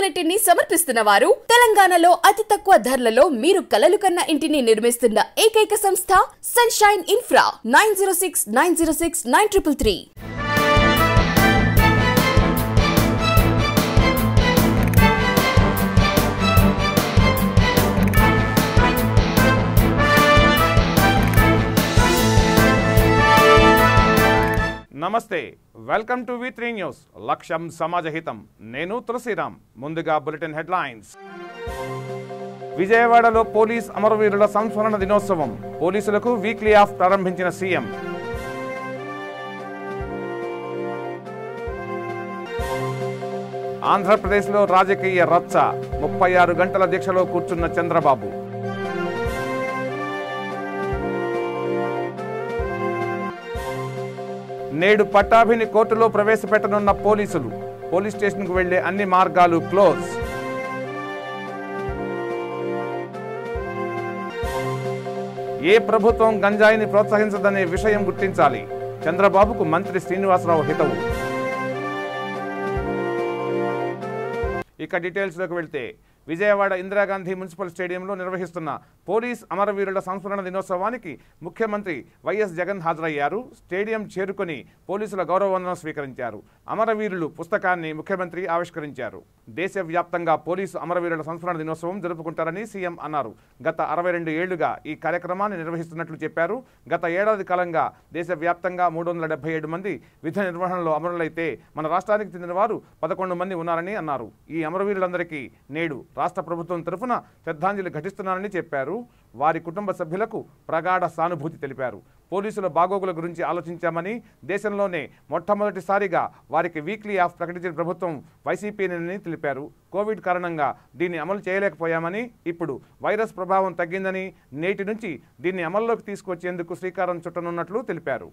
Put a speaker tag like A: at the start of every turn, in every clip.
A: Unit ని సమర్పిస్తున్న వారు తెలంగాణలో అతి తక్కువ ధరలలో మీరు కలలు కన్న ఇంటిని నిర్మిస్తున్న ఏకైక సంస్థ సన్షైన్ ఇన్ఫ్రా 9069069333.
B: నమస్తే, వెల్కమ్ టు V3 న్యూస్. లక్ష్యం సమాజహితం. నేను తులసిరామ్. ముందుగా బులెటిన్ హెడ్లైన్స్. విజయవాడలో పోలీస్ అమరవీరుల సంస్మరణ దినోత్సవం. పోలీసులకు వీక్లీ ఆఫ్ ప్రారంభించిన సీఎం. ఆంధ్రప్రదేశ్లో రాజకీయ రచ్చ. 36 గంటల దీక్షలో కూర్చున్న చంద్రబాబు. నేడు పట్టాభిని కోర్టులో ప్రవేశపెట్టనున్న పోలీసులు. పోలీస్ స్టేషన్కు వెళ్లే అన్ని మార్గాలు క్లోజ్. ఏ ప్రభుత్వం గంజాయిని ప్రోత్సహించదనే విషయం గుర్తించాలి. చంద్రబాబుకు మంత్రి శ్రీనివాసరావు హితవు. ఇక డీటెయిల్స్లోకి వెళ్తే, విజయవాడ ఇందిరాగాంధీ మున్సిపల్ స్టేడియంలో నిర్వహిస్తున్న పోలీస్ అమరవీరుల సంస్మరణ దినోత్సవానికి ముఖ్యమంత్రి వైఎస్ జగన్ హాజరయ్యారు. స్టేడియం చేరుకొని పోలీసుల గౌరవవందనం స్వీకరించారు. అమరవీరులు పుస్తకాన్ని ముఖ్యమంత్రి ఆవిష్కరించారు. దేశవ్యాప్తంగా పోలీసు అమరవీరుల సంస్మరణ దినోత్సవం జరుపుకుంటారని సీఎం అన్నారు. గత 62 ఏళ్లుగా ఈ కార్యక్రమాన్ని నిర్వహిస్తున్నట్లు చెప్పారు. గత ఏడాది కాలంగా దేశవ్యాప్తంగా 377 మంది విధి నిర్వహణలో అమరులైతే మన రాష్ట్రానికి చెందిన వారు 11 మంది ఉన్నారని అన్నారు. ఈ అమరవీరులందరికీ నేడు రాష్ట్ర ప్రభుత్వం తరఫున శ్రద్ధాంజలి ఘటిస్తున్నారని చెప్పారు. వారి కుటుంబ సభ్యులకు ప్రగాఢ సానుభూతి తెలిపారు. పోలీసుల బాగోగుల గురించి ఆలోచించామని, దేశంలోనే మొట్టమొదటిసారిగా వారికి వీక్లీ ఆఫ్ ప్రకటించిన ప్రభుత్వం వైసీపీని తెలిపారు. కోవిడ్ కారణంగా దీన్ని అమలు చేయలేకపోయామని, ఇప్పుడు వైరస్ ప్రభావం తగ్గిందని, నేటి నుంచి దీన్ని అమల్లోకి తీసుకొచ్చేందుకు శ్రీకారం చుట్టనున్నట్లు తెలిపారు.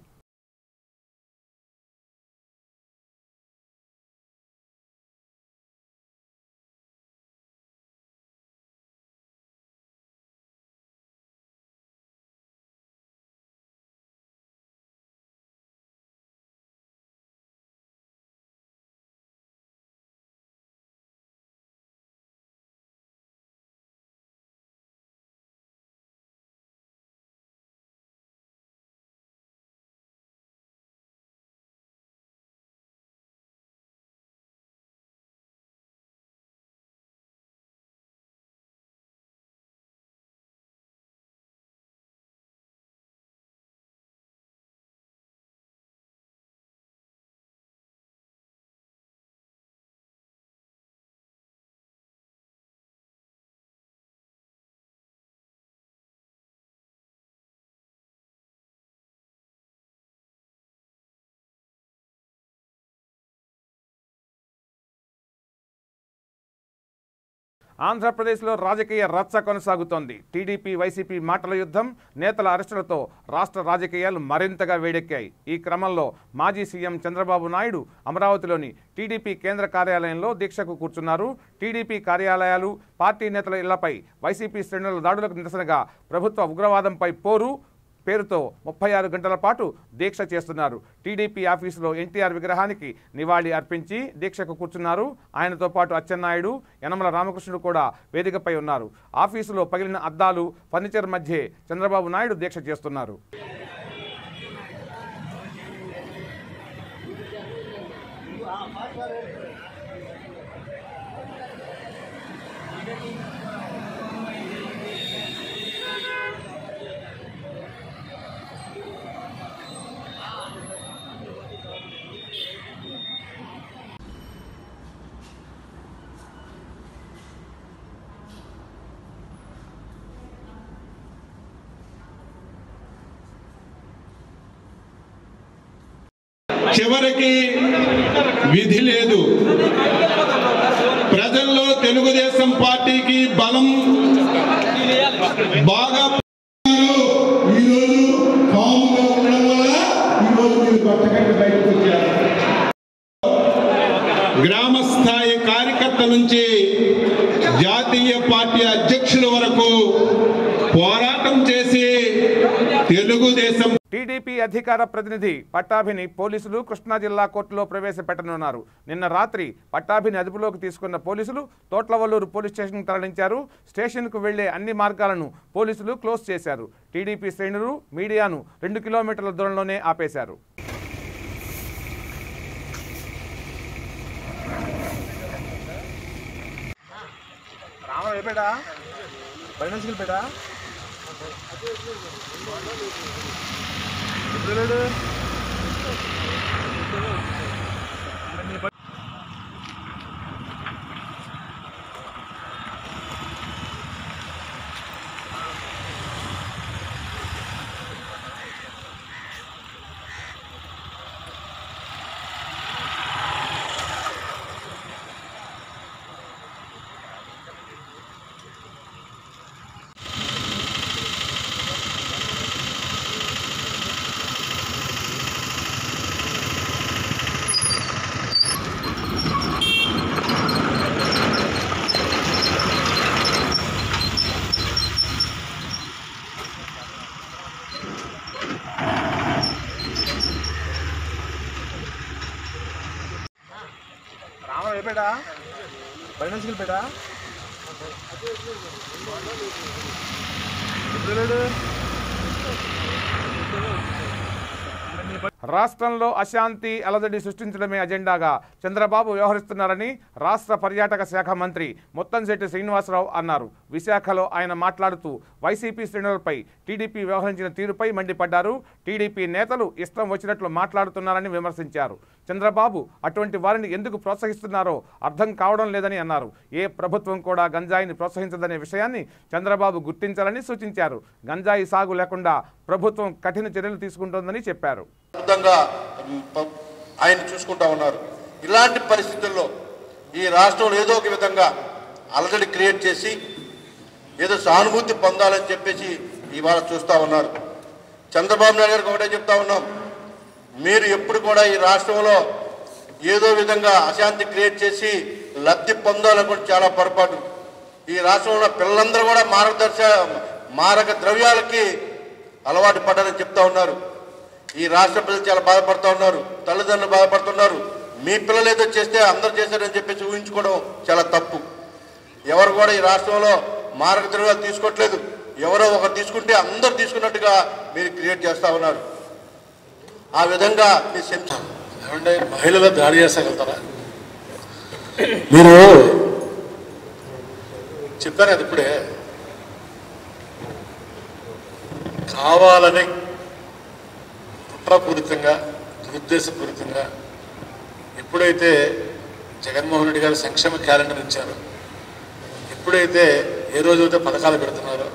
B: ఆంధ్రప్రదేశ్లో రాజకీయ రచ్చ కొనసాగుతోంది. టీడీపీ వైసీపీ మాటల యుద్ధం, నేతల అరెస్టులతో రాష్ట్ర రాజకీయాలు మరింతగా వేడెక్కాయి. ఈ క్రమంలో మాజీ సీఎం చంద్రబాబు నాయుడు అమరావతిలోని టీడీపీ కేంద్ర కార్యాలయంలో దీక్షకు కూర్చున్నారు. టీడీపీ కార్యాలయాలు, పార్టీ నేతల ఇళ్లపై వైసీపీ శ్రేణుల దాడులకు నిరసనగా ప్రభుత్వ ఉగ్రవాదంపై పోరు పేరుతో 36 గంటల పాటు దీక్ష చేస్తున్నారు. టీడీపీ ఆఫీసులో ఎన్టీఆర్ విగ్రహానికి నివాళి అర్పించి దీక్షకు కూర్చున్నారు. ఆయనతో పాటు అచ్చెన్నాయుడు, యనమల రామకృష్ణుడు కూడా వేదికపై ఉన్నారు. ఆఫీసులో పగిలిన అద్దాలు, ఫర్నిచర్ మధ్యే చంద్రబాబు నాయుడు దీక్ష చేస్తున్నారు.
C: చివరికి విధి లేదు. ప్రజల్లో తెలుగుదేశం పార్టీకి బలం బాగా గ్రామ స్థాయి కార్యకర్తల నుంచి జాతీయ పార్టీ అధ్యక్షుల వరకు పోరాటం చేసి తెలుగుదేశం
B: టీడీపీ అధికార ప్రతినిధి పట్టాభిని పోలీసులు కృష్ణా జిల్లా కోర్టులో ప్రవేశపెట్టనున్నారు. నిన్న రాత్రి పట్టాభిని అదుపులోకి తీసుకున్న పోలీసులు తోట్లవల్లూరు పోలీస్ స్టేషన్కు తరలించారు. స్టేషన్కు వెళ్లే అన్ని మార్గాలను పోలీసులు క్లోజ్ చేశారు. టీడీపీ శ్రేణులు మీడియాను 2 కిలోమీటర్ల దూరంలోనే ఆపేశారు. రాష్ట్రంలో అశాంతి అలజడి సృష్టించడమే అజెండాగా చంద్రబాబు వ్యవహరిస్తున్నారని రాష్ట్ర పర్యాటక శాఖ మంత్రి ముత్తంశెట్టి శ్రీనివాసరావు అన్నారు. విశాఖలో ఆయన మాట్లాడుతూ వైసీపీ శ్రేణులపై టీడీపీ వ్యవహరించిన తీరుపై మండిపడ్డారు. టీడీపీ నేతలు ఇష్టం వచ్చినట్లు మాట్లాడుతున్నారని విమర్శించారు. చంద్రబాబు అటువంటి వారిని ఎందుకు ప్రోత్సహిస్తున్నారో అర్థం కావడం లేదని అన్నారు. ఏ ప్రభుత్వం కూడా గంజాయిని ప్రోత్సహించదనే విషయాన్ని చంద్రబాబు గుర్తించాలని సూచించారు. గంజాయి సాగు లేకుండా ప్రభుత్వం కఠిన చర్యలు తీసుకుంటోందని చెప్పారు.
D: ఆయన చూసుకుంటా ఉన్నారు. ఇలాంటి పరిస్థితుల్లో ఈ రాష్ట్రంలో ఏదో ఒక విధంగా అలజడి క్రియేట్ చేసి ఏదో సానుభూతి పొందాలని చెప్పేసి ఇవాళ చూస్తూ ఉన్నారు. చంద్రబాబు నాయుడు గారికి ఒకటే చెప్తా ఉన్నాం, మీరు ఎప్పుడు కూడా ఈ రాష్ట్రంలో ఏదో విధంగా అశాంతి క్రియేట్ చేసి లబ్ధి పొందాలనుకుంటే చాలా పొరపాటు. ఈ రాష్ట్రంలో పిల్లలందరూ కూడా మారక ద్రవ్యాలకి అలవాటు పడ్డారని చెప్తా ఉన్నారు. ఈ రాష్ట్ర ప్రజలు చాలా బాధపడుతూ ఉన్నారు, తల్లిదండ్రులు బాధపడుతున్నారు. మీ పిల్లలు ఏదో చేస్తే అందరూ చేశారని చెప్పేసి ఊహించుకోవడం చాలా తప్పు. ఎవరు కూడా ఈ రాష్ట్రంలో మారక ద్రవ్యాలు తీసుకోవట్లేదు. ఎవరో ఒకరు తీసుకుంటే అందరు తీసుకున్నట్టుగా మీరు క్రియేట్ చేస్తూ ఉన్నారు. ఆ విధంగా
E: ఏమంటే మహిళలు దాడి చేస్తాగలుగుతారా? మీరు చెప్పారు కదా ఇప్పుడే, కావాలని కుట్రపూరితంగా దురుద్దేశపూరితంగా ఎప్పుడైతే జగన్మోహన్ రెడ్డి గారు సంక్షేమ క్యాలెండర్ ఇచ్చారో, ఎప్పుడైతే ఏ రోజైతే పథకాలు పెడుతున్నారో,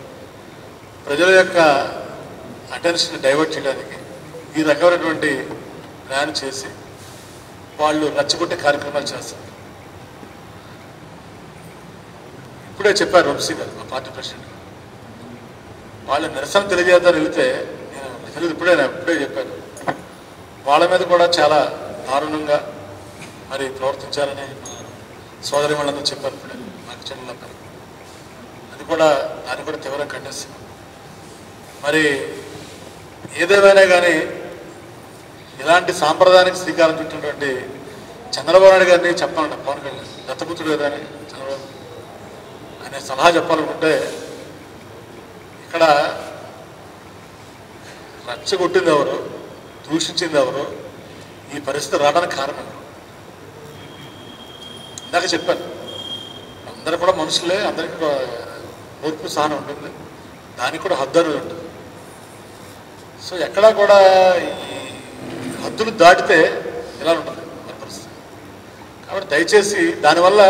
E: ప్రజల యొక్క అటెన్షన్ డైవర్ట్ చేయడానికి ఈ రకమైనటువంటి ప్లాన్ చేసి వాళ్ళు రచ్చగొట్టే కార్యక్రమాలు చేస్తారు. ఇప్పుడే చెప్పారు వంశీ గారు, మా పార్టీ ప్రెసిడెంట్, వాళ్ళు నిరసన తెలియజేద్దామని వెళితే నేను ఇప్పుడే చెప్పాను, వాళ్ళ మీద కూడా చాలా దారుణంగా మరి ప్రవర్తించాలని సోదరి వాళ్ళందరూ చెప్పారు. ఇప్పుడే నాకు చెల్లెలు దాన్ని కూడా తీవ్రంగా ఖండిస్తున్నాం. మరి ఏదేమైనా కానీ ఇలాంటి సాంప్రదాయానికి శ్రీకారం చుట్టినటువంటి చంద్రబాబు నాయుడు గారిని చెప్పాలంట, పవన్ కళ్యాణ్ దత్తపుత్రుడు కదా అని చంద్రబాబు అనే సలహా చెప్పాలనుకుంటే, ఇక్కడ రచ్చగొట్టింది ఎవరు, దూషించింది ఎవరు, ఈ పరిస్థితి రావడానికి కారణం ఇందాక చెప్పాను. అందరూ కూడా మనుషులే, అందరికీ ఓర్పు సహనం ఉంటుంది, దానికి కూడా హద్దు అనేది ఉంటుంది. సో ఎక్కడా కూడా ఈ హద్దులు దాటితే ఇలా ఉంటుంది పరిస్థితి. కాబట్టి దయచేసి దానివల్ల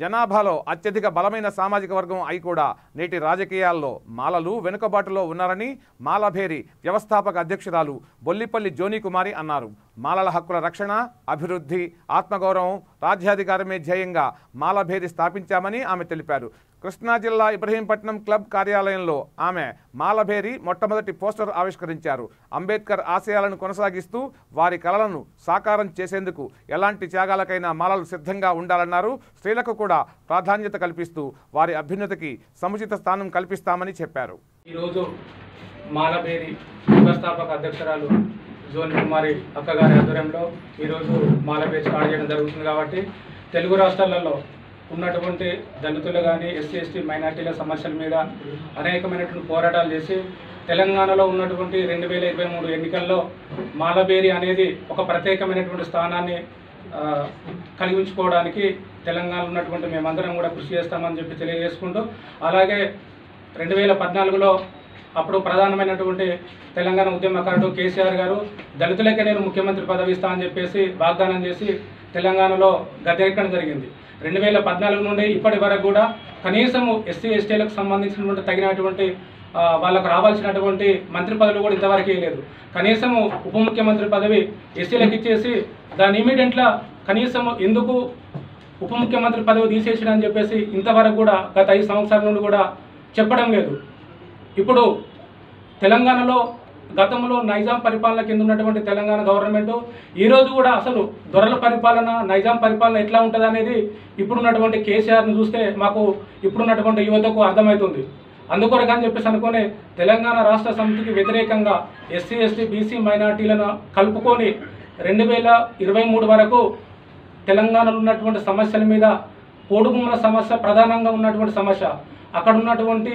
B: జనాభాలో అత్యధిక బలమైన సామాజిక వర్గం అయి కూడా నేటి రాజకీయాల్లో మాలలు వెనుకబాటులో ఉన్నారని మాలభేరి వ్యవస్థాపక అధ్యక్షురాలు బొల్లిపల్లి జోనీ కుమారి అన్నారు. మాలల హక్కుల రక్షణ, అభివృద్ధి, ఆత్మగౌరవం, రాజ్యాధికారమే ధ్యేయంగా మాలభేరి స్థాపించామని ఆమె తెలిపారు. కృష్ణా జిల్లా ఇబ్రహీంపట్నం క్లబ్ కార్యాలయంలో ఆమె మాలభేరి మొట్టమొదటి పోస్టర్ ఆవిష్కరించారు. అంబేద్కర్ ఆశయాలను కొనసాగిస్తూ వారి కలలను సాకారం చేసేందుకు ఎలాంటి త్యాగాలకైనా మాలలు సిద్ధంగా ఉండాలన్నారు. స్త్రీలకు కూడా ప్రాధాన్యత కల్పిస్తూ వారి అభ్యున్నతికి సముచిత స్థానం కల్పిస్తామని చెప్పారు.
F: ఈరోజు మాలభేరి వ్యవస్థాపక అధ్యక్షురాలు జోన్ కుమారి అక్కగారి ఆధ్వర్యంలో ఈరోజు మాలభేరి స్టార్ట్ చేయడం జరుగుతుంది. కాబట్టి తెలుగు రాష్ట్రాలలో ఉన్నటువంటి దళితులు కానీ ఎస్సీ ఎస్టీ మైనార్టీల సమస్యల మీద అనేకమైనటువంటి పోరాటాలు చేసి తెలంగాణలో ఉన్నటువంటి 2023 ఎన్నికల్లో మాలభేరి అనేది ఒక ప్రత్యేకమైనటువంటి స్థానాన్ని కలిగించుకోవడానికి తెలంగాణలో ఉన్నటువంటి మేమందరం కూడా కృషి చేస్తామని చెప్పి తెలియజేసుకుంటూ, అలాగే 2014లో అప్పుడు ప్రధానమైనటువంటి తెలంగాణ ఉద్యమకారుడు కేసీఆర్ గారు దళితులకే నేను ముఖ్యమంత్రి పదవి ఇస్తా అని చెప్పేసి వాగ్దానం చేసి తెలంగాణలో గద్దెక్కడం జరిగింది. 2014 నుండి ఇప్పటి వరకు కూడా కనీసము ఎస్సీ ఎస్టీలకు సంబంధించినటువంటి తగినటువంటి వాళ్ళకు రావాల్సినటువంటి మంత్రి పదవులు కూడా ఇంతవరకు లేదు. కనీసము ఉప ముఖ్యమంత్రి పదవి ఎస్సీలకు ఇచ్చేసి దాని ఇమీడియట్లా కనీసము ఎందుకు ఉప ముఖ్యమంత్రి పదవి తీసేసాడని చెప్పేసి ఇంతవరకు కూడా గత 5 సంవత్సరాల నుండి కూడా చెప్పడం లేదు. ఇప్పుడు తెలంగాణలో గతంలో నైజాం పరిపాలన కింద ఉన్నటువంటి తెలంగాణ గవర్నమెంట్ ఈరోజు కూడా అసలు దొరల పరిపాలన, నైజాం పరిపాలన ఎట్లా ఉంటుంది అనేది ఇప్పుడున్నటువంటి కేసీఆర్ను చూస్తే మాకు ఇప్పుడున్నటువంటి యువతకు అర్థమవుతుంది. అందుకొరకు అని చెప్పేసి అనుకుని తెలంగాణ రాష్ట్ర సమితికి వ్యతిరేకంగా ఎస్సీ ఎస్టీ బీసీ మైనార్టీలను కలుపుకొని 2023 వరకు తెలంగాణలో ఉన్నటువంటి సమస్యల మీద పోడు భూముల సమస్య ప్రధానంగా ఉన్నటువంటి సమస్య, అక్కడ ఉన్నటువంటి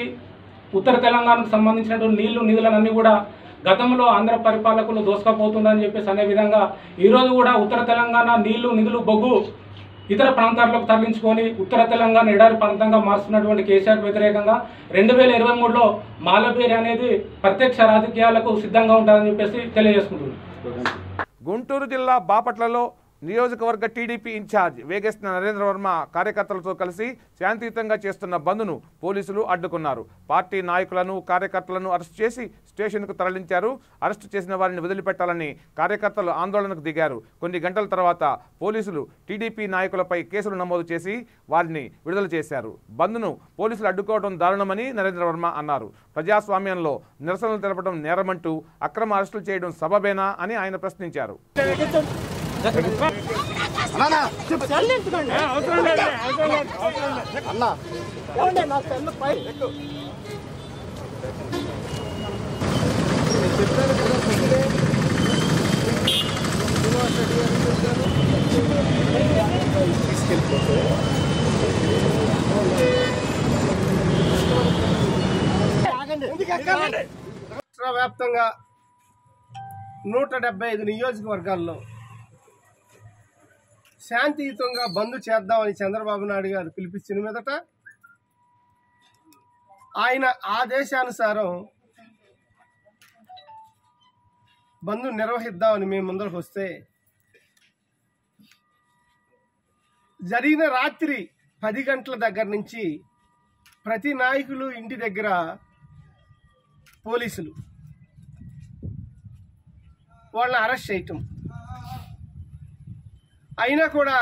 F: ఉత్తర తెలంగాణకు సంబంధించినటువంటి నిధులన్నీ కూడా గతంలో ఆంధ్ర పరిపాలకులు దోసుకపోతుందని చెప్పేసి అనే విధంగా ఈరోజు కూడా ఉత్తర తెలంగాణ నిధులు బొగ్గు ఇతర ప్రాంతాలకు తరలించుకొని ఉత్తర తెలంగాణ ఎడారి ప్రాంతంగా మారుస్తున్నటువంటి కేసీఆర్ వ్యతిరేకంగా 2023లో మాలభేరి అనేది ప్రత్యక్ష రాజకీయాలకు సిద్ధంగా ఉంటుందని చెప్పేసి తెలియజేసుకుంటున్నాను.
B: గుంటూరు జిల్లా బాపట్లలో నియోజకవర్గ టీడీపీ ఇన్ఛార్జ్ వేగేశ్న నరేంద్ర వర్మ కార్యకర్తలతో కలిసి శాంతియుతంగా చేస్తున్న బంద్ను పోలీసులు అడ్డుకున్నారు. పార్టీ నాయకులను, కార్యకర్తలను అరెస్టు చేసి స్టేషన్కు తరలించారు. అరెస్టు చేసిన వారిని వదిలిపెట్టాలని కార్యకర్తలు ఆందోళనకు దిగారు. కొన్ని గంటల తర్వాత పోలీసులు టీడీపీ నాయకులపై కేసులు నమోదు చేసి వారిని విడుదల చేశారు. బంద్ను పోలీసులు అడ్డుకోవడం దారుణమని నరేంద్ర వర్మ అన్నారు. ప్రజాస్వామ్యంలో నిరసనలు తెలపడం నేరమంటూ అక్రమ అరెస్టులు చేయడం సబబేనా అని ఆయన ప్రశ్నించారు.
G: రాష్ట్ర వ్యాప్తంగా 175 నియోజకవర్గాల్లో శాంతియుతంగా బంద్ చేద్దామని చంద్రబాబు నాయుడు గారు పిలిపించిన మీదట ఆయన ఆదేశానుసారం బంద్ నిర్వహిద్దామని మేము ముందరకు వస్తే జరిగిన రాత్రి 10 గంటల దగ్గర నుంచి ప్రతి నాయకులు ఇంటి దగ్గర పోలీసులు వాళ్ళని అరెస్ట్ చేయటం, అయినా కూడా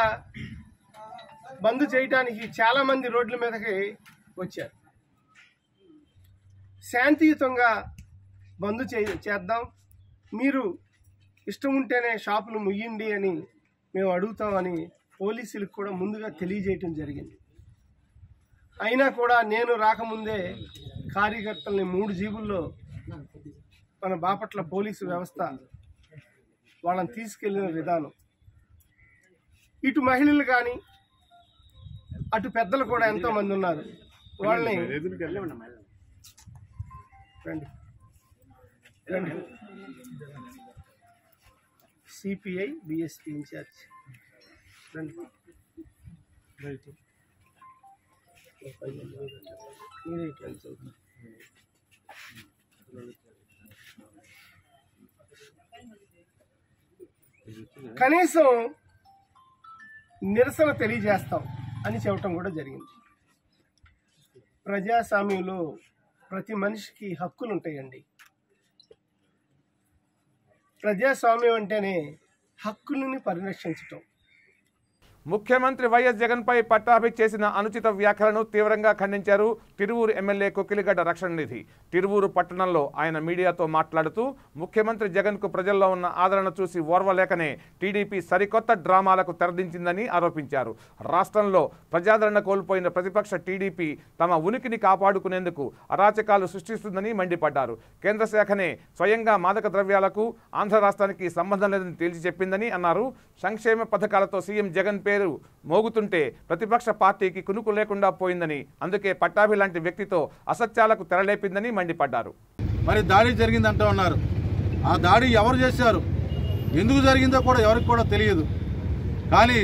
G: బంద్ చేయడానికి చాలామంది రోడ్ల మీదకి వచ్చారు. శాంతియుతంగా బంద్ చేద్దాం, మీరు ఇష్టం ఉంటేనే షాపులు ముయ్యండి అని మేము అడుగుతామని పోలీసులకు కూడా ముందుగా తెలియజేయటం జరిగింది. అయినా కూడా నేను రాకముందే కార్యకర్తల్ని 3 జీబుల్లో మన బాపట్ల పోలీసు వ్యవస్థ వాళ్ళని తీసుకెళ్లిన విధానం, ఇటు మహిళలు కానీ అటు పెద్దలు కూడా ఎంతోమంది ఉన్నారు. వాళ్ళని రండి సిపిఐ బిఎస్పీ ఇన్ఛార్జ్ రండి. కనీసం నిరసన తెలియజేస్తాం అని చెప్పడం కూడా జరిగింది. ప్రజాస్వామ్యంలో ప్రతి మనిషికి హక్కులు ఉంటాయండి. ప్రజాస్వామ్యం అంటేనే హక్కులని పరిరక్షించటం.
B: ముఖ్యమంత్రి వైఎస్ జగన్పై పట్టాభి చేసిన అనుచిత వ్యాఖ్యలను తీవ్రంగా ఖండించారు తిరువూరు ఎమ్మెల్యే కొక్కిలిగడ్డ రక్షణ నిధి. తిరువూరు పట్టణంలో ఆయన మీడియాతో మాట్లాడుతూ ముఖ్యమంత్రి జగన్కు ప్రజల్లో ఉన్న ఆదరణ చూసి ఓర్వలేకనే టీడీపీ సరికొత్త డ్రామాలకు తెరదించిందని ఆరోపించారు. రాష్ట్రంలో ప్రజాదరణ కోల్పోయిన ప్రతిపక్ష టీడీపీ తమ ఉనికిని కాపాడుకునేందుకు అరాచకాలు సృష్టిస్తుందని మండిపడ్డారు. కేంద్ర శాఖనే స్వయంగా మాదక ద్రవ్యాలకు ఆంధ్ర రాష్ట్రానికి సంబంధం లేదని తేల్చి చెప్పిందని అన్నారు. సంక్షేమ పథకాలతో సీఎం జగన్ పేరు మోగుతుంటే ప్రతిపక్ష పార్టీకి కునుకు లేకుండా పోయిందని, అందుకే పట్టాభి లాంటి వ్యక్తితో అసత్యాలకు తెరలేపిందని మండిపడ్డారు.
H: మరి దాడి జరిగిందంటూ ఉన్నారు. ఆ దాడి ఎవరు చేశారు, ఎందుకు జరిగిందో కూడా ఎవరికి కూడా తెలియదు. కానీ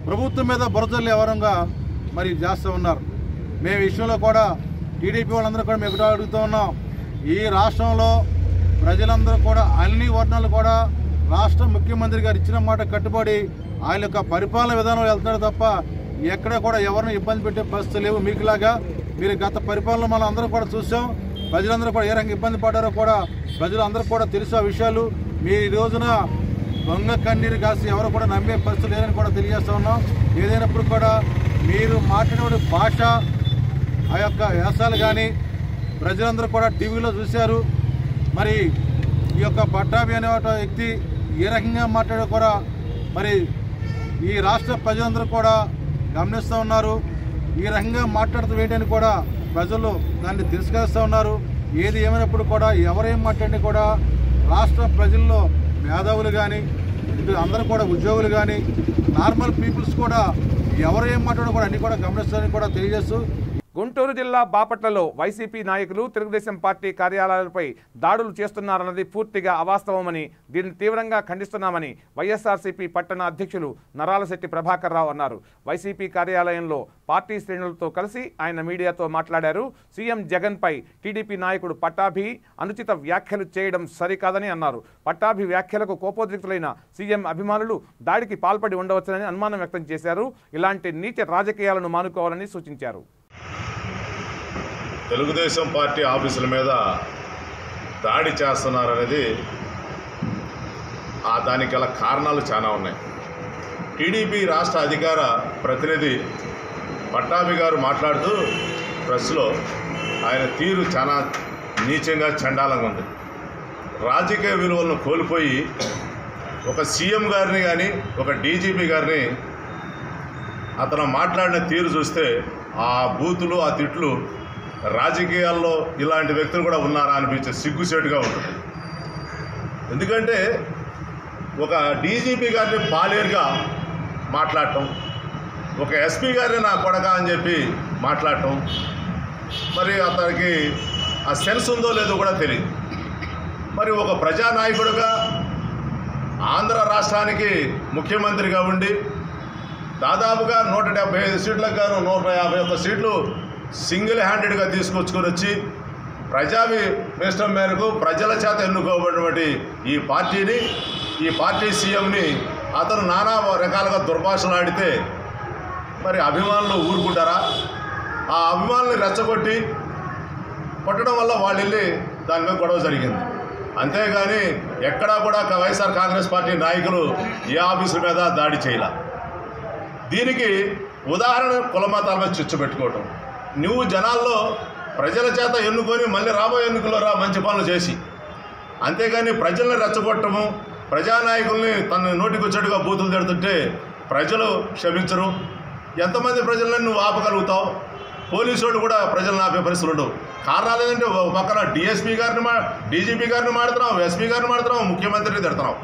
H: ప్రభుత్వం మీద బురదల్లి ఎవరంగా మరి చేస్తూ ఉన్నారు. మేము విషయంలో కూడా టీడీపీ వాళ్ళందరూ కూడా మేము అడుగుతూ ఉన్నాం. ఈ రాష్ట్రంలో ప్రజలందరూ కూడా అన్ని వర్ణాలు కూడా రాష్ట్ర ముఖ్యమంత్రి గారు ఇచ్చిన మాట కట్టుబడి ఆయన యొక్క పరిపాలన విధానం వెళ్తున్నారు తప్ప ఎక్కడ కూడా ఎవరిని ఇబ్బంది పెట్టే పరిస్థితులు లేవు. మీకులాగా మీరు గత పరిపాలన మనం అందరూ కూడా చూసాం. ప్రజలందరూ కూడా ఏ రకంగా ఇబ్బంది పడ్డారో కూడా ప్రజలందరూ కూడా తెలుసు ఆ విషయాలు. మీ రోజున దొంగ కన్నీరు కాసి ఎవరు కూడా నమ్మే పరిస్థితులు లేదని కూడా తెలియజేస్తూ ఉన్నాం. ఏదైనప్పుడు కూడా మీరు మాట్లాడే భాష, ఆ యొక్క వ్యాసాలు కానీ ప్రజలందరూ కూడా టీవీలో చూశారు. మరి ఈ యొక్క పట్టాభి అనే వ్యక్తి ఏ రకంగా మాట్లాడే కూడా మరి ఈ రాష్ట్ర ప్రజలందరూ కూడా గమనిస్తూ ఉన్నారు. ఈ రకంగా మాట్లాడుతూ వేయడానికి కూడా ప్రజలు దాన్ని తిరస్కరిస్తూ ఉన్నారు. ఏది ఏమైనప్పుడు కూడా ఎవరేం మాట్లాడినా కూడా రాష్ట్ర ప్రజల్లో మేధావులు కానీ ఇటు అందరూ కూడా ఉద్యోగులు కానీ నార్మల్ పీపుల్స్ కూడా ఎవరేం మాట్లాడినా కూడా అన్ని కూడా గమనిస్తారని కూడా తెలియజేస్తూ
B: గుంటూరు జిల్లా బాపట్లలో వైసీపీ నాయకులు తెలుగుదేశం పార్టీ కార్యాలయాలపై దాడులు చేస్తున్నారన్నది పూర్తిగా అవాస్తవమని, దీన్ని తీవ్రంగా ఖండిస్తున్నామని వైఎస్ఆర్సీపీ పట్టణ అధ్యక్షులు నరాలశెట్టి ప్రభాకర్ రావు అన్నారు. వైసీపీ కార్యాలయంలో పార్టీ శ్రేణులతో కలిసి ఆయన మీడియాతో మాట్లాడారు. సీఎం జగన్పై టీడీపీ నాయకుడు పట్టాభి అనుచిత వ్యాఖ్యలు చేయడం సరికాదని అన్నారు. పట్టాభి వ్యాఖ్యలకు కోపోద్రిక్తులైన సీఎం అభిమానులు దాడికి పాల్పడి ఉండవచ్చునని అనుమానం వ్యక్తం చేశారు. ఇలాంటి నీచ రాజకీయాలను మానుకోవాలని సూచించారు.
I: తెలుగుదేశం పార్టీ ఆఫీసుల మీద దాడి చేస్తున్నారనేది దానికి గల కారణాలు చాలా ఉన్నాయి. టీడీపీ రాష్ట్ర అధికార ప్రతినిధి పట్టాభి గారు మాట్లాడుతూ ప్రెస్లో ఆయన తీరు చాలా నీచంగా చండాలంగా ఉంది. రాజకీయ విలువలను కోల్పోయి ఒక సీఎం గారిని కానీ ఒక డీజీపీ గారిని అతను మాట్లాడిన తీరు చూస్తే ఆ బూతులు ఆ తిట్లు రాజకీయాల్లో ఇలాంటి వ్యక్తులు కూడా ఉన్నారా అనిపించే సిగ్గుసేటుగా ఉంటుంది. ఎందుకంటే ఒక డీజీపీ గారిని పాలేరుగా మాట్లాడటం, ఒక ఎస్పీ గారిని నా కొడక అని చెప్పి మాట్లాడటం, మరి అతనికి ఆ సెన్స్ ఉందో లేదో కూడా తెలియదు. మరి ఒక ప్రజానాయకుడుగా ఆంధ్ర రాష్ట్రానికి ముఖ్యమంత్రిగా ఉండి దాదాపుగా 175 సీట్లకు గాను 151 సీట్లు సింగిల్ హ్యాండెడ్గా తీసుకొచ్చుకొని వచ్చి ప్రజాభిష్టం మేరకు ప్రజల చేత ఎన్నుకోబడినటువంటి ఈ పార్టీ సీఎంని అతను నానా రకాలుగా దుర్భాషలాడితే మరి అభిమానులు ఊరుకుంటారా? ఆ అభిమానులు రెచ్చగొట్టి కొట్టడం వల్ల వాళ్ళు వెళ్ళి దాని మీద గొడవ జరిగింది. అంతేగాని ఎక్కడా కూడా వైఎస్ఆర్ కాంగ్రెస్ పార్టీ నాయకులు ఏ ఆఫీసుల మీద దాడి చేయాల. దీనికి ఉదాహరణ కులమతాల మీద చిచ్చు పెట్టుకోవటం. నువ్వు జనాల్లో ప్రజల చేత ఎన్నుకొని మళ్ళీ రాబోయే ఎన్నికల్లో మంచి పనులు చేసి, అంతేగాని ప్రజల్ని రెచ్చగొట్టము, ప్రజానాయకుల్ని తన నోటికి వచ్చేట్టుగా బూతులు తిడుతుంటే ప్రజలు క్షమించరు. ఎంతమంది ప్రజలను నువ్వు ఆపగలుగుతావు? పోలీసు వాళ్ళు కూడా ప్రజలను ఆపే పరిస్థితులు ఉండవు. కారణాలు ఏంటంటే ఒక పక్కన డీజీపీ గారిని మాడుతున్నావు, ఎస్పీ గారిని మాడుతున్నావు, ముఖ్యమంత్రిని తిడుతున్నావు.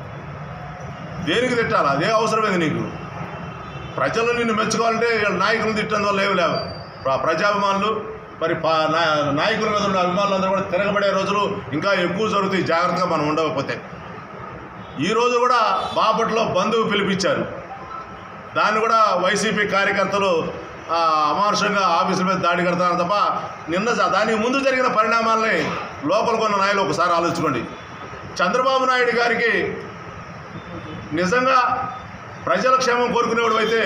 I: దేనికి తిట్టాలా? అదే అవసరమైంది నీకు. ప్రజలు నిన్ను మెచ్చుకోవాలంటే నాయకులను తిట్టడం వల్ల ఏమి లేవు. ప్రజాభిమానులు మరి నాయకుల మీద ఉన్న అభిమానులందరూ కూడా తిరగబడే రోజులు ఇంకా ఎక్కువ జరుగుతాయి జాగ్రత్తగా మనం ఉండకపోతే. ఈరోజు కూడా బాపట్లో బంధువు పిలిపించారు. దాన్ని కూడా వైసీపీ కార్యకర్తలు అమానుషంగా ఆఫీసుల మీద దాడి కడతారు తప్ప దానికి ముందు జరిగిన పరిణామాలని లోపల కొన్న నాయకులు ఒకసారి ఆలోచించుకోండి. చంద్రబాబు నాయుడు గారికి నిజంగా ప్రజల క్షేమం కోరుకునేవాడు అయితే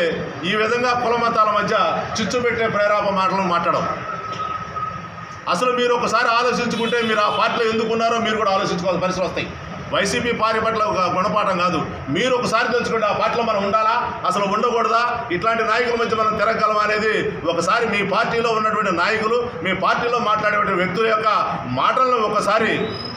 I: ఈ విధంగా కుల మతాల మధ్య చిచ్చు పెట్టే ప్రేరేప మాటలను మాట్లాడడం. అసలు మీరు ఒకసారి ఆలోచించుకుంటే మీరు ఆ పార్టీలో ఎందుకున్నారో మీరు కూడా ఆలోచించుకోవాల్సిన పరిస్థితులు వస్తాయి. వైసీపీ పార్టీ పట్ల ఒక గుణపాఠం కాదు. మీరు ఒకసారి తెలుసుకోండి, ఆ పార్టీలో మనం ఉండాలా, అసలు ఉండకూడదా, ఇట్లాంటి నాయకుల మధ్య మనం తిరగలమా అనేది ఒకసారి మీ పార్టీలో ఉన్నటువంటి నాయకులు, మీ పార్టీలో మాట్లాడేటువంటి వ్యక్తుల యొక్క మాటలను ఒకసారి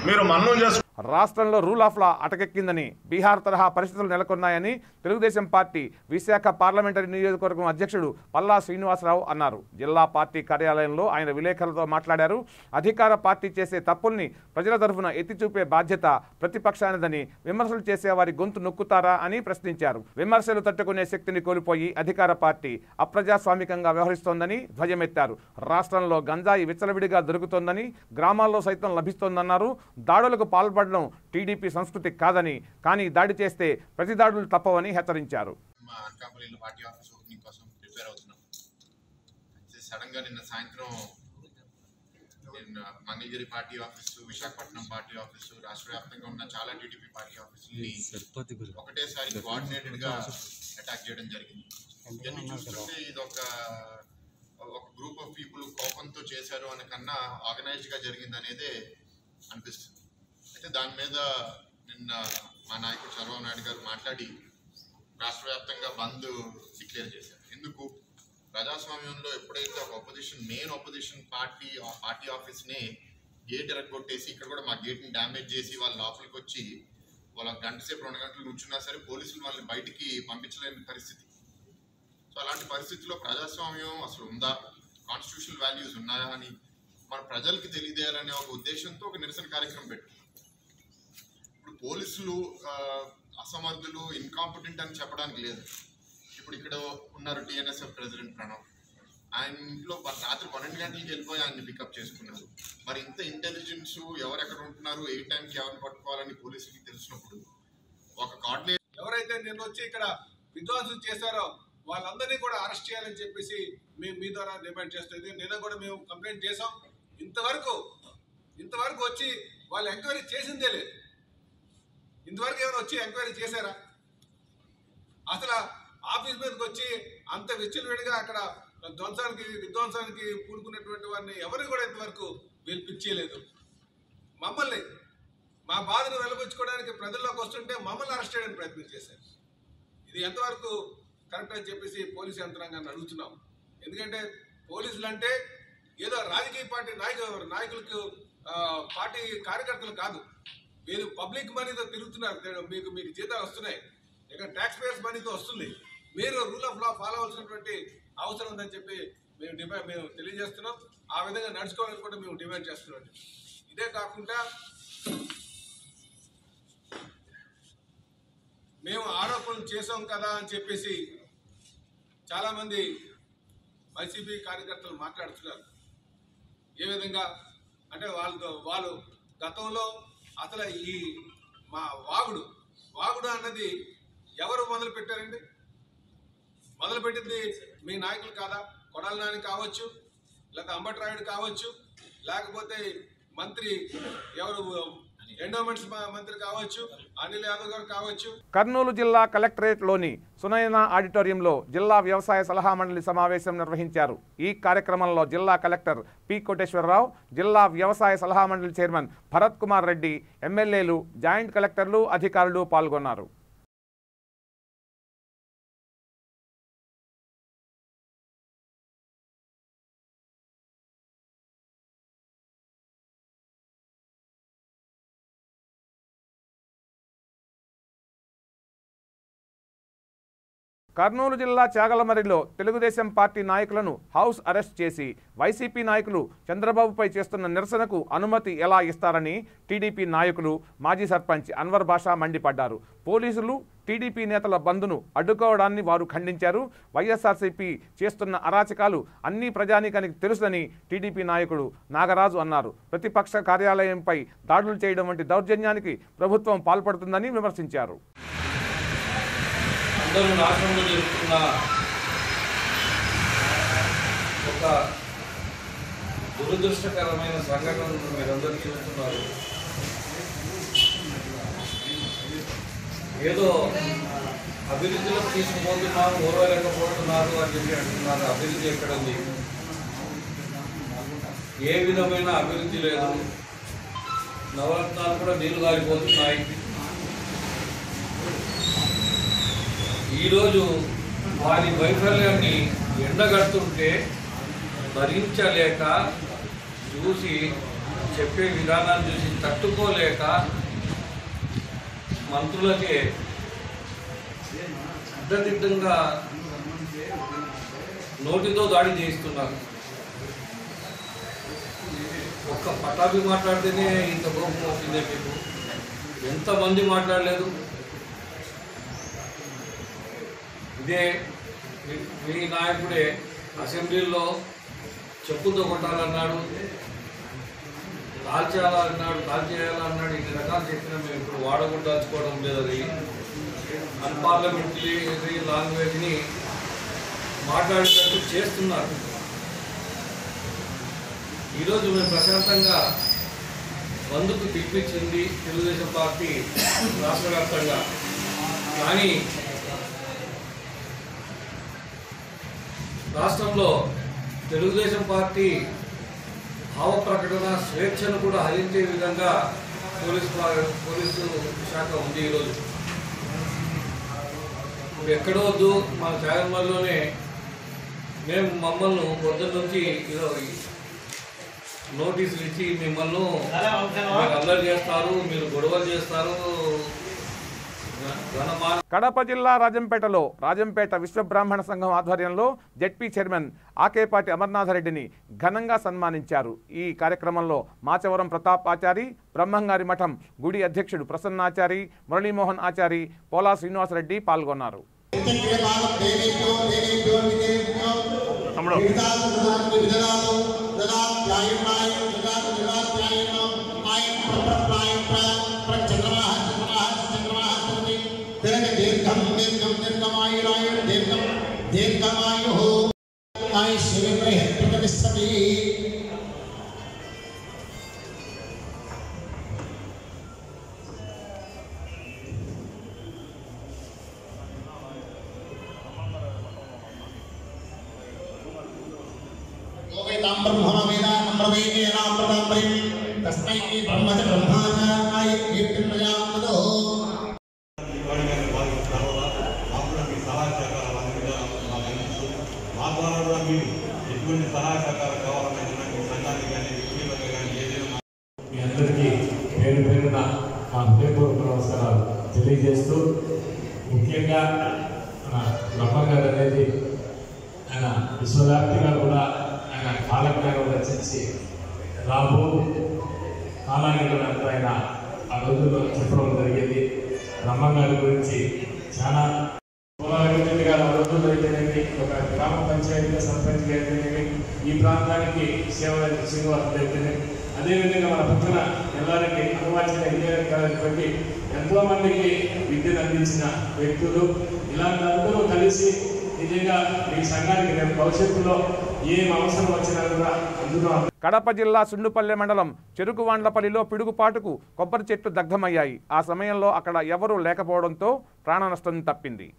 I: మీరు మననం చేసుకోండి.
B: రాష్ట్రంలో రూల్ ఆఫ్ లా అటకెక్కిందని, బీహార్ తరహా పరిస్థితులు నెలకొన్నాయని తెలుగుదేశం పార్టీ విశాఖ పార్లమెంటరీ నియోజకవర్గం అధ్యక్షుడు పల్లా శ్రీనివాసరావు అన్నారు. జిల్లా పార్టీ కార్యాలయంలో ఆయన విలేకరులతో మాట్లాడారు. అధికార పార్టీ చేసే తప్పుల్ని ప్రజల తరఫున ఎత్తిచూపే బాధ్యత ప్రతిపక్షానిదని, విమర్శలు చేసేవారి గొంతు నొక్కుతారా అని ప్రశ్నించారు. విమర్శలు తట్టుకునే శక్తిని కోల్పోయి అధికార పార్టీ అప్రజాస్వామికంగా వ్యవహరిస్తోందని ధ్వజమెత్తారు. రాష్ట్రంలో గంజాయి విచ్చలవిడిగా దొరుకుతోందని, గ్రామాల్లో సైతం లభిస్తోందన్నారు. దాడులకు పాల్పడ టీడీపీ సంస్కృతి కాదని, కానీ దాడి చేస్తే ప్రతి దాడులు తప్పవని హెచ్చరించారు.
J: మా అనకాపల్లిలో పార్టీ ఆఫీస్ ఓపెనింగ్ కోసం ప్రిపేర్ అవుతున్నాం. సడన్ గా నిన్న సాయంత్రం Mangalagiri party office, Visakhapatnam party office, రాష్ట్ర వ్యాప్తంగా ఉన్న చాలా టీడీపీ పార్టీ ఆఫీసుల్ని ఒకటేసారి కోఆర్డినేటెడ్ గా అటాక్ చేయడం జరిగింది. ఇవన్నీ చూస్తుంటే ఇది ఒక గ్రూప్ ఆఫ్ పీపుల్ కోపంతో చేశారు అనే కన్నా ఆర్గనైజ్డ్ గా జరిగింది అనేదే అనిపిస్తుంది. అయితే దాని మీద నిన్న మా నాయకుడు చంద్రబాబు నాయుడు గారు మాట్లాడి రాష్ట్ర వ్యాప్తంగా బంద్ డిక్లేర్ చేశారు. ఎందుకు? ప్రజాస్వామ్యంలో ఎప్పుడైతే ఒక మెయిన్ ఆపోజిషన్ పార్టీ ఆఫీస్ని గేట్ ఎరగొట్టేసి, ఇక్కడ కూడా మా గేట్ని డ్యామేజ్ చేసి వాళ్ళ లోపలికి వచ్చి వాళ్ళ గంట సేపు 2 గంటలు కూర్చున్నా సరే పోలీసులు వాళ్ళని బయటికి పంపించలేని పరిస్థితి. సో అలాంటి పరిస్థితిలో ప్రజాస్వామ్యం అసలు ఉందా, కాన్స్టిట్యూషనల్ వాల్యూస్ ఉన్నాయా అని మన ప్రజలకి తెలియజేయాలనే ఒక ఉద్దేశంతో ఒక నిరసన కార్యక్రమం పెట్టారు. ఇప్పుడు పోలీసులు అసమర్థులు, ఇన్కాంపిటెంట్ అని చెప్పడానికి లేదు. ఇప్పుడు ఇక్కడ ఉన్నారు టీఎన్ఎస్ఎఫ్ ప్రెసిడెంట్ ప్రణవ్, ఆయన ఇంట్లో రాత్రి 12 గంటలకి వెళ్ళిపోయి ఆయన్ని పికప్ చేసుకున్నారు. మరి ఇంత ఇంటెలిజెన్స్ ఎవరెక్కడ ఉంటున్నారు, ఏ టైంకి ఎవరిని పట్టుకోవాలని పోలీసులకి తెలిసినప్పుడు ఒక కోఆర్డినేటర్
G: ఎవరైతే నిన్న వచ్చి ఇక్కడ విధ్వంసం చేశారో వాళ్ళందరినీ కూడా అరెస్ట్ చేయాలని చెప్పేసి మేము మీ ద్వారా డిమాండ్ చేస్తుంది. నిన్న కూడా మేము కంప్లైంట్ చేసాం. ఇంతవరకు వచ్చి వాళ్ళు ఎంక్వైరీ చేసిందే లేదు. ఇంతవరకు ఏమైనా వచ్చి ఎంక్వైరీ చేశారా? అసలు ఆఫీస్ మీదకి వచ్చి అంత విచ్చలవిడిగా అక్కడ విధ్వంసానికి పూనుకున్నటువంటి వారిని ఎవరిని కూడా ఇంతవరకు వీళ్ళు పిలిచేయలేదు. మమ్మల్ని మా బాధను వెలువచ్చుకోవడానికి ప్రజల్లోకి వస్తుంటే మమ్మల్ని అరెస్ట్ చేయడానికి ప్రయత్నం చేశారు. ఇది ఎంతవరకు కరెక్ట్ అని చెప్పేసి పోలీసు యంత్రాంగాన్ని అడుగుతున్నాం. ఎందుకంటే పోలీసులు అంటే ఏదో రాజకీయ పార్టీ నాయకులకు పార్టీ కార్యకర్తలు కాదు. మీరు పబ్లిక్ మనీతో తిరుగుతున్నారు, మీకు జీతాలు వస్తున్నాయి, ఇక్కడ ట్యాక్స్ పేయర్స్ మనీతో వస్తుంది. మీరు రూల్ ఆఫ్ లా ఫాలో అవ్వాల్సినటువంటి అవసరం ఉందని చెప్పి మేము తెలియజేస్తున్నాం. ఆ విధంగా నడుచుకోవాలని కూడా మేము డిమాండ్ చేస్తున్నాం. ఇదే కాకుండా మేము ఆరోపణలు చేసాం కదా అని చెప్పేసి చాలామంది వైసీపీ కార్యకర్తలు మాట్లాడుతున్నారు. ఏ విధంగా అంటే వాళ్ళు గతంలో అసలు ఈ మా వాగుడు అన్నది ఎవరు మొదలు పెట్టారండి? మొదలుపెట్టింది మీ నాయకులు కాదా? కొడాలి నాని కావచ్చు, లేకపోతే అంబట్రాయుడు కావచ్చు, లేకపోతే మంత్రి ఎవరు ఎండోమెంట్స్ మంత్రి కావచ్చు, అనిల్ యాదవ్ గారు కావచ్చు.
B: కర్నూలు జిల్లా కలెక్టరేట్లోని సునయన ఆడిటోరియంలో జిల్లా వ్యవసాయ సలహా మండలి సమావేశం నిర్వహించారు. ఈ కార్యక్రమంలో జిల్లా కలెక్టర్ పి కోటేశ్వరరావు, జిల్లా వ్యవసాయ సలహా మండలి చైర్మన్ భరత్ కుమార్ రెడ్డి, ఎమ్మెల్యేలు, జాయింట్ కలెక్టర్లు, అధికారులు పాల్గొన్నారు. కర్నూలు జిల్లా చాగలమరిలో తెలుగుదేశం పార్టీ నాయకులను హౌస్ అరెస్ట్ చేసి వైసీపీ నాయకులు చంద్రబాబుపై చేస్తున్న నిరసనకు అనుమతి ఎలా ఇస్తారని టీడీపీ నాయకులు, మాజీ సర్పంచ్ అన్వర్ బాషా మండిపడ్డారు. పోలీసులు టీడీపీ నేతల బంద్ను అడ్డుకోవడాన్ని వారు ఖండించారు. వైఎస్ఆర్సీపీ చేస్తున్న అరాచకాలు అన్ని ప్రజానీకానికి తెలుసని టీడీపీ నాయకుడు నాగరాజు అన్నారు. ప్రతిపక్ష కార్యాలయంపై దాడులు చేయడం వంటి దౌర్జన్యానికి ప్రభుత్వం పాల్పడుతుందని విమర్శించారు.
K: అందరూ రాష్ట్రంలో జరుగుతున్న ఒక దురదృష్టకరమైన సంఘటనలు మీరందరూ చూస్తున్నారు. ఏదో అభివృద్ధిలో తీసుకుపోతున్నాము, ఓర్వలేకపోతున్నారు అని చెప్పి అంటున్నారు. అభివృద్ధి ఎక్కడుంది? ఏ విధమైన అభివృద్ధి లేదు. నవరత్నాలు కూడా నీళ్లు గారిపోతున్నాయి. ఈరోజు వారి వైఫల్యాన్ని ఎండగడుతుంటే భరించలేక చూసి చెప్పే విధానాన్ని చూసి తట్టుకోలేక మంత్రులకే అడ్డదిడ్డంగా నోటితో దాడి చేయిస్తున్నారు. ఒక్క పటాభి మాట్లాడితేనే ఇంత కోపం వస్తుందే మీకు? ఎంతమంది మాట్లాడలేదు? ఇదే మీ నాయకుడే అసెంబ్లీలో చెప్పుతో కొట్టాలన్నాడు, కాల్చేయాలన్నాడు, కాల్చేయాలన్నాడు, ఇన్ని రకాలు చెప్పినా మేము ఇప్పుడు వాడకూడదలుచుకోవడం లేదు. అది అన్పార్లమెంటరీ లాంగ్వేజ్ని మాట్లాడేటట్టు చేస్తున్నారు. ఈరోజు మేము ప్రశాంతంగా బంద్కు పిలిపించింది తెలుగుదేశం పార్టీ రాష్ట్ర వ్యాప్తంగా. కానీ రాష్ట్రంలో తెలుగుదేశం పార్టీ భావ ప్రకటన స్వేచ్ఛను కూడా హరించే విధంగా పోలీసు శాఖ ఉంది. ఈరోజు ఇప్పుడు ఎక్కడో వద్దు, మన చాగల్మల్లోనే మేము మమ్మల్ని పొద్దున్న నుంచి నోటీసులు ఇచ్చి మిమ్మల్ని మీరు అల్లరి చేస్తారు, మీరు గొడవలు చేస్తారు.
B: కడప జిల్లా రాజంపేటలో రాజంపేట విశ్వబ్రాహ్మణ సంఘం ఆధ్వర్యంలో జెడ్పీ చైర్మన్ ఆకేపాటి అమర్నాథరెడ్డిని ఘనంగా సన్మానించారు. ఈ కార్యక్రమంలో మాచవరం ప్రతాప్ ఆచారి, బ్రహ్మంగారి మఠం గుడి అధ్యక్షుడు ప్రసన్నాచారి, మురళీమోహన్ ఆచారి, పోలా శ్రీనివాసరెడ్డి పాల్గొన్నారు.
L: మీ అందరికీ పేరు పేరున మా హృదయపూర్వక నమస్కారాలు తెలియజేస్తూ, ముఖ్యంగా బ్రహ్మంగారు అనేది ఆయన విశ్వవ్యాప్తిగా కూడా ఆయన కాలజ్ఞానం రచించి రాబో కాలానికి కూడా ఆయన ఆ రోజుల్లో చెప్పడం జరిగేది. బ్రహ్మంగారి గురించి చాలా రోజుల్లో అయితేనేమి, ఒక గ్రామ పంచాయతీగా సర్పంచ్గా అయితేనేమి, ఈ ప్రాంతానికి సేవ శ్రీనివాసులు అయితేనేమి, అదేవిధంగా మన పక్కన ఎల్లారెడ్డి అనువాచన ఇంజనీరింగ్ కాలేజ్ బట్టి ఎంతో మందికి విద్యను అందించిన వ్యక్తులు. ఇలాంటి అందరూ కలిసి నిజంగా ఈ సంఘానికి రేపు భవిష్యత్తులో ఏం అవసరం వచ్చినా కూడా అందులో.
B: కడప జిల్లా సుండుపల్లె మండలం చెరుకువాండ్లపల్లిలో పిడుగుపాటుకు కొబ్బరి చెట్లు దగ్ధమయ్యాయి. ఆ సమయంలో అక్కడ ఎవరూ లేకపోవడంతో ప్రాణ నష్టం తప్పింది.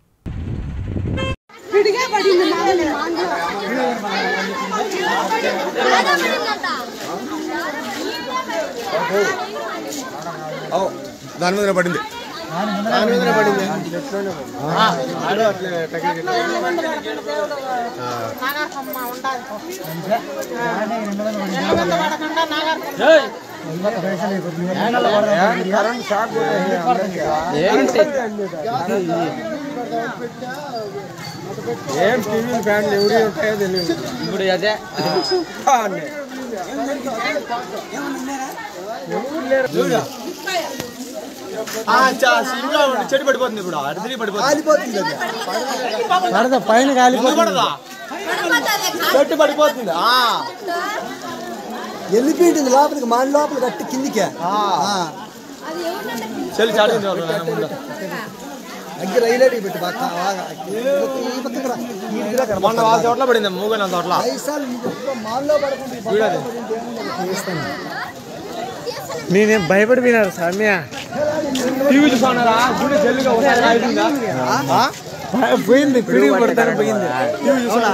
M: దాని మీద పడింది. ఏం టీవీ ఫ్యాన్లు ఎవరు ఉంటాయో తెలియదు. ఇప్పుడు అదే చెడు పడిపోతుంది. ఇప్పుడు అడిగి పడిపోతుంది, పైన కాలిపోతుందా, చెట్టు పడిపోతుంది, వెళ్ళిపోయింది లోపలికి, మన లోపల కట్టి కిందికే చెల్లి చాటింది అగ్గి రైలేడి పెట్టి మొన్న వాళ్ళ చోట్ల పడింది, మూగైన చోట్ల నేనేం భయపడిపోయినారు సామ్య. టీవీ చూసుకున్నారా? గుడి జల్లుగా పోయింది, పిడిగి పడతాను పోయింది. టీవీ చూసుకున్నా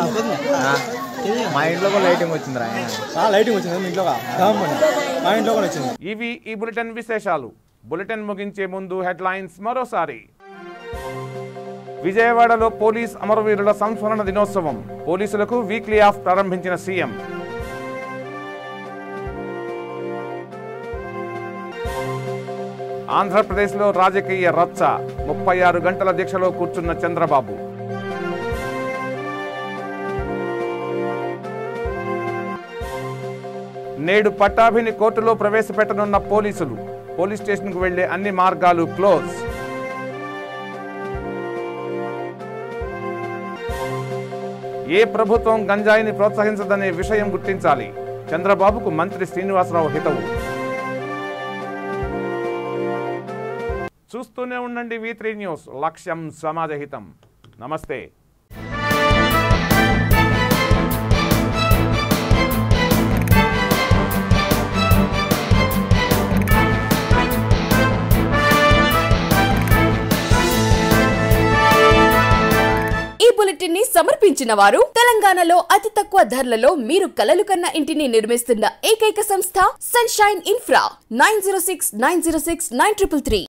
M: మా ఇంట్లో కూడా లైటింగ్ వచ్చింది, లైటింగ్ వచ్చింది మీ ఇంట్లో, మా ఇంట్లో కూడా వచ్చింది.
B: ఇవి ఈ బులెటిన్ విశేషాలు. బులెటిన్ ముగించే ముందు హెడ్లైన్స్ మరోసారి. విజయవాడలో పోలీస్ అమరవీరుల సంస్మరణ దినోత్సవం. పోలీసులకు వీక్లీ ఆఫ్ ప్రారంభించిన సీఎం. ఆంధ్రప్రదేశ్లో రాజకీయ రచ్చ. 36 గంటల దీక్షలో కూర్చున్న చంద్రబాబు. నేడు పట్టాభిని కోర్టులో ప్రవేశపెట్టనున్న పోలీసులు. పోలీస్ స్టేషన్కు వెళ్లే అన్ని మార్గాలు క్లోజ్. ఏ ప్రభుత్వం గంజాయిని ప్రోత్సహించదనే విషయం గుర్తించాలి. చంద్రబాబుకు మంత్రి శ్రీనివాసరావు హితవు. చూస్తూనే ఉండండి V3 న్యూస్. లక్ష్యం సమాజహితం. నమస్తే.
A: ఈ బులెటిన్ ని సమర్పించిన వారు తెలంగాణలో అతి తక్కువ ధరలలో మీరు కలలు కన్న ఇంటిని నిర్మిస్తున్న ఏకైక సంస్థ సన్షైన్ ఇన్ఫ్రా. 9069069333.